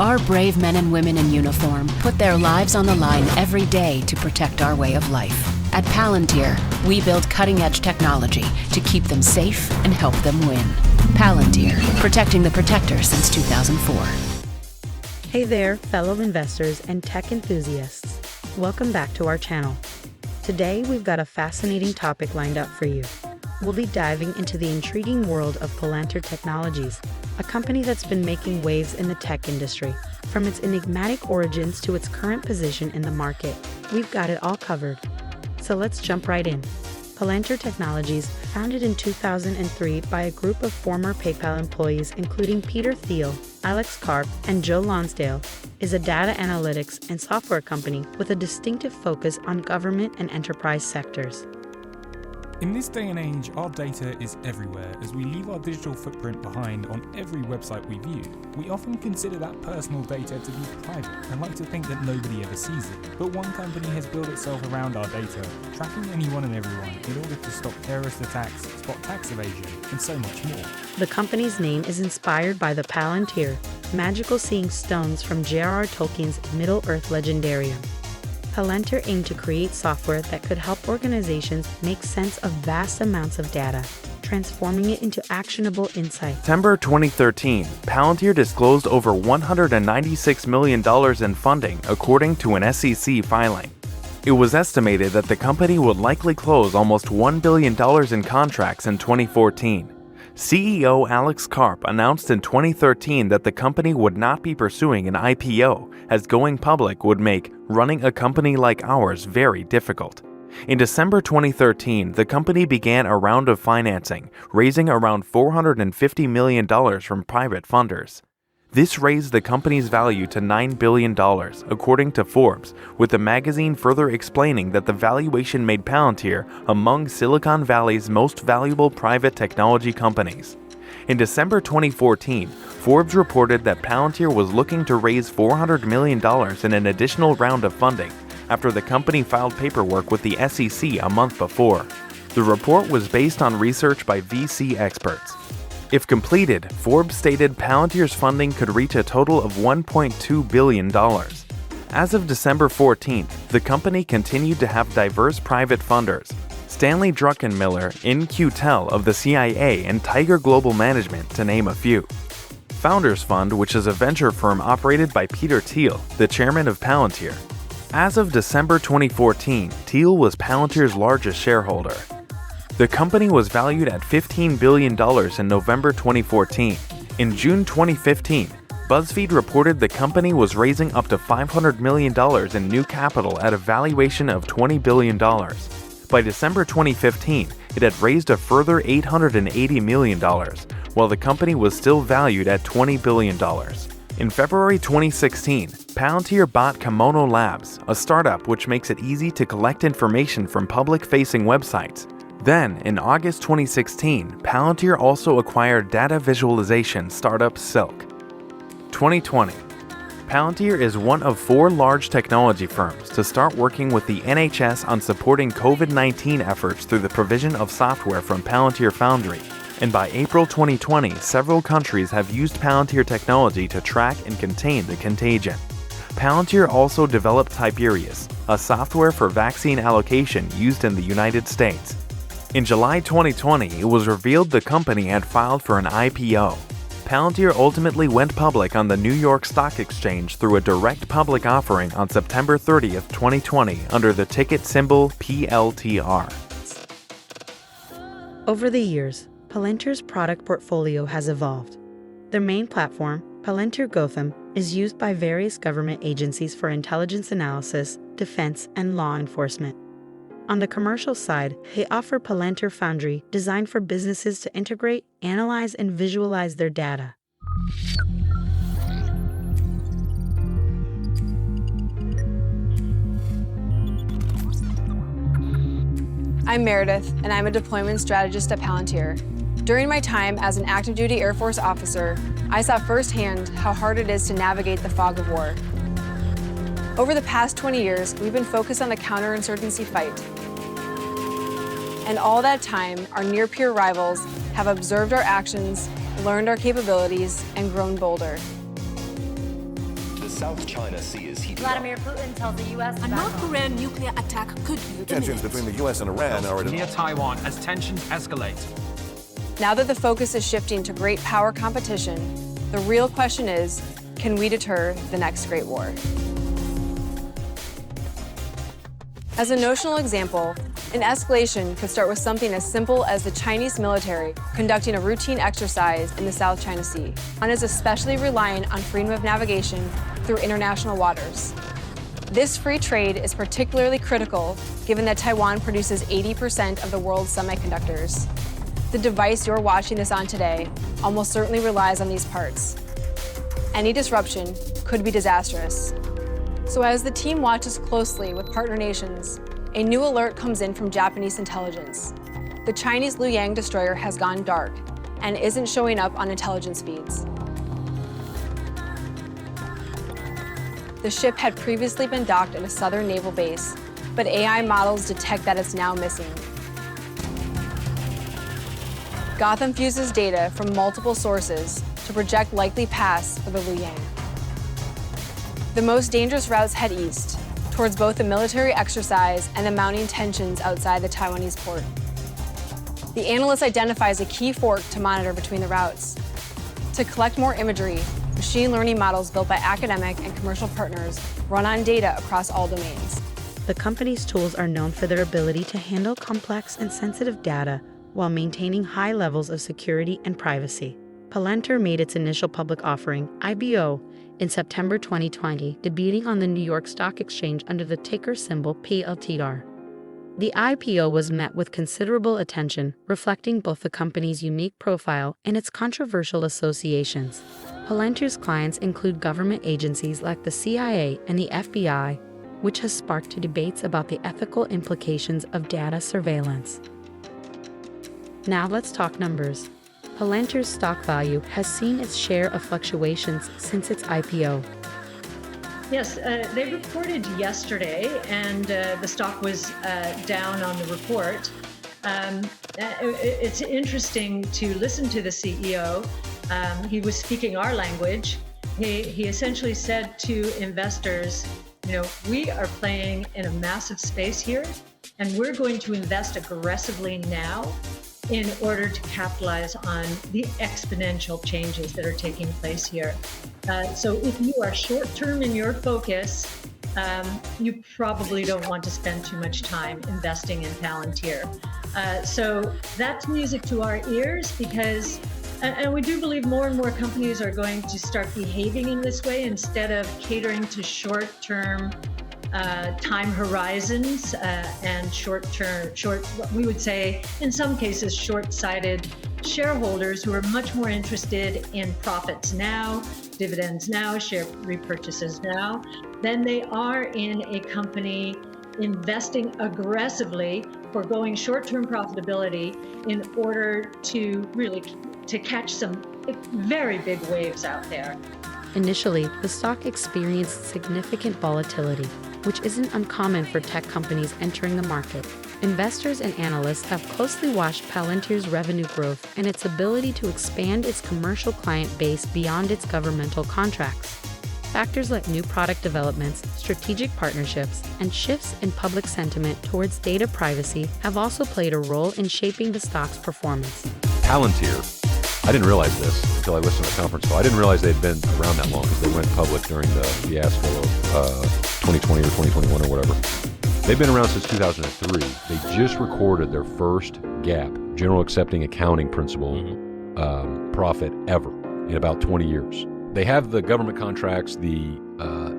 Our brave men and women in uniform put their lives on the line every day to protect our way of life. At Palantir, we build cutting-edge technology to keep them safe and help them win. Palantir, protecting the protector since 2004. Hey there, fellow investors and tech enthusiasts. Welcome back to our channel. Today, we've got a fascinating topic lined up for you. We'll be diving into the intriguing world of Palantir Technologies, a company that's been making waves in the tech industry. From its enigmatic origins to its current position in the market, we've got it all covered. So let's jump right in. Palantir Technologies, founded in 2003 by a group of former PayPal employees including Peter Thiel, Alex Karp, and Joe Lonsdale, is a data analytics and software company with a distinctive focus on government and enterprise sectors. In this day and age, our data is everywhere as we leave our digital footprint behind on every website we view. We often consider that personal data to be private and like to think that nobody ever sees it. But one company has built itself around our data, tracking anyone and everyone in order to stop terrorist attacks, spot tax evasion, and so much more. The company's name is inspired by the Palantir, magical seeing stones from J.R.R. Tolkien's Middle-earth legendarium. Palantir aimed to create software that could help organizations make sense of vast amounts of data, transforming it into actionable insights. September 2013, Palantir disclosed over $196 million in funding, according to an SEC filing. It was estimated that the company would likely close almost $1 billion in contracts in 2014. CEO Alex Karp announced in 2013 that the company would not be pursuing an IPO, as going public would make running a company like ours very difficult. In December 2013, the company began a round of financing, raising around $450 million from private funders. This raised the company's value to $9 billion, according to Forbes, with the magazine further explaining that the valuation made Palantir among Silicon Valley's most valuable private technology companies. In December 2014, Forbes reported that Palantir was looking to raise $400 million in an additional round of funding after the company filed paperwork with the SEC a month before. The report was based on research by VC experts. If completed, Forbes stated Palantir's funding could reach a total of $1.2 billion. As of December 14th, the company continued to have diverse private funders: Stanley Druckenmiller, In-Q-Tel of the CIA, and Tiger Global Management, to name a few. Founders Fund, which is a venture firm operated by Peter Thiel, the chairman of Palantir. As of December 2014, Thiel was Palantir's largest shareholder. The company was valued at $15 billion in November 2014. In June 2015, BuzzFeed reported the company was raising up to $500 million in new capital at a valuation of $20 billion. By December 2015, it had raised a further $880 million, while the company was still valued at $20 billion. In February 2016, Palantir bought Kimono Labs, a startup which makes it easy to collect information from public-facing websites. Then, in August 2016, Palantir also acquired data visualization startup Silk. 2020. Palantir is one of 4 large technology firms to start working with the NHS on supporting COVID-19 efforts through the provision of software from Palantir Foundry. And by April 2020, several countries have used Palantir technology to track and contain the contagion. Palantir also developed Tiberius, a software for vaccine allocation used in the United States. In July 2020, it was revealed the company had filed for an IPO. Palantir ultimately went public on the New York Stock Exchange through a direct public offering on September 30th, 2020 under the ticket symbol PLTR. Over the years, Palantir's product portfolio has evolved. Their main platform, Palantir Gotham, is used by various government agencies for intelligence analysis, defense, and law enforcement. On the commercial side, they offer Palantir Foundry, designed for businesses to integrate, analyze, and visualize their data. I'm Meredith, and I'm a deployment strategist at Palantir. During my time as an active duty Air Force officer, I saw firsthand how hard it is to navigate the fog of war. Over the past 20 years, we've been focused on the counterinsurgency fight. And all that time, our near-peer rivals have observed our actions, learned our capabilities, and grown bolder. South China Sea is heating up. Vladimir Putin tells the U.S. A North Korean nuclear attack could be Tensions between the U.S. and Iran are at near Taiwan as tensions escalate. Now that the focus is shifting to great power competition, the real question is, can we deter the next Great War? As a notional example, an escalation could start with something as simple as the Chinese military conducting a routine exercise in the South China Sea. Taiwan is especially reliant on freedom of navigation through international waters. This free trade is particularly critical given that Taiwan produces 80% of the world's semiconductors. The device you're watching this on today almost certainly relies on these parts. Any disruption could be disastrous. So as the team watches closely with partner nations, a new alert comes in from Japanese intelligence. The Chinese Luoyang destroyer has gone dark and isn't showing up on intelligence feeds. The ship had previously been docked at a southern naval base, but AI models detect that it's now missing. Gotham fuses data from multiple sources to project likely paths for the Luoyang. The most dangerous routes head east, towards both the military exercise and the mounting tensions outside the Taiwanese port. The analyst identifies a key fork to monitor between the routes. To collect more imagery, machine learning models built by academic and commercial partners run on data across all domains. The company's tools are known for their ability to handle complex and sensitive data while maintaining high levels of security and privacy. Palantir made its initial public offering, IPO, in September 2020, debuting on the New York Stock Exchange under the ticker symbol PLTR. The IPO was met with considerable attention, reflecting both the company's unique profile and its controversial associations. Palantir's clients include government agencies like the CIA and the FBI, which has sparked debates about the ethical implications of data surveillance. Now let's talk numbers. Palantir's stock value has seen its share of fluctuations since its IPO. Yes, they reported yesterday, and the stock was down on the report. It's interesting to listen to the CEO. He was speaking our language. He essentially said to investors, we are playing in a massive space here, and we're going to invest aggressively now in order to capitalize on the exponential changes that are taking place here. So if you are short-term in your focus, you probably don't want to spend too much time investing in Palantir. So that's music to our ears because, and we do believe more and more companies are going to start behaving in this way instead of catering to short-term time horizons and we would say, in some cases, short-sighted shareholders who are much more interested in profits now, dividends now, share repurchases now, than they are in a company investing aggressively, foregoing short-term profitability in order to really to catch some very big waves out there. Initially, the stock experienced significant volatility, which isn't uncommon for tech companies entering the market. Investors and analysts have closely watched Palantir's revenue growth and its ability to expand its commercial client base beyond its governmental contracts. Factors like new product developments, strategic partnerships, and shifts in public sentiment towards data privacy have also played a role in shaping the stock's performance. Palantir. I didn't realize this until I listened to the conference call. I didn't realize they'd been around that long because they went public during the fiasco of 2020 or 2021 or whatever. They've been around since 2003. They just recorded their first GAAP, General Accepting Accounting Principle, profit ever in about 20 years. They have the government contracts, the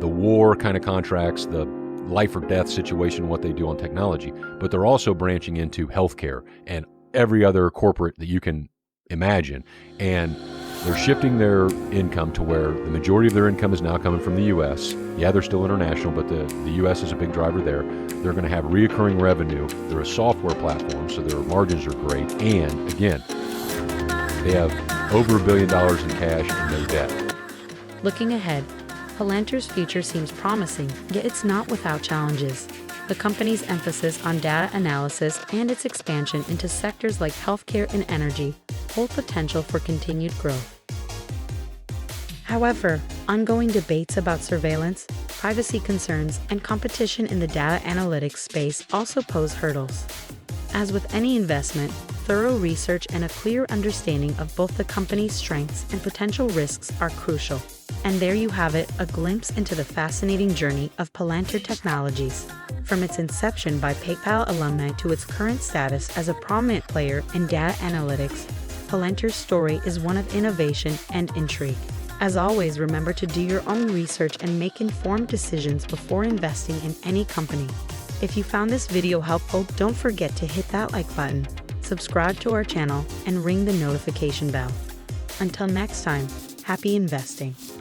war kind of contracts, the life or death situation, what they do on technology, but they're also branching into healthcare and every other corporate that you can imagine, and they're shifting their income to where the majority of their income is now coming from the U.S. Yeah, they're still international, but the U.S. is a big driver there. They're going to have reoccurring revenue. They're a software platform, so their margins are great. And again, they have over $1 billion in cash and no debt. Looking ahead, Palantir's future seems promising, yet it's not without challenges. The company's emphasis on data analysis and its expansion into sectors like healthcare and energy hold potential for continued growth. However, Ongoing debates about surveillance, privacy concerns, and competition in the data analytics space also pose hurdles. As with any investment, thorough research and a clear understanding of both the company's strengths and potential risks are crucial. And there you have it, a glimpse into the fascinating journey of Palantir Technologies. From its inception by PayPal alumni to its current status as a prominent player in data analytics, Palantir's story is one of innovation and intrigue. As always, remember to do your own research and make informed decisions before investing in any company. If you found this video helpful, don't forget to hit that like button, subscribe to our channel, and ring the notification bell. Until next time, happy investing.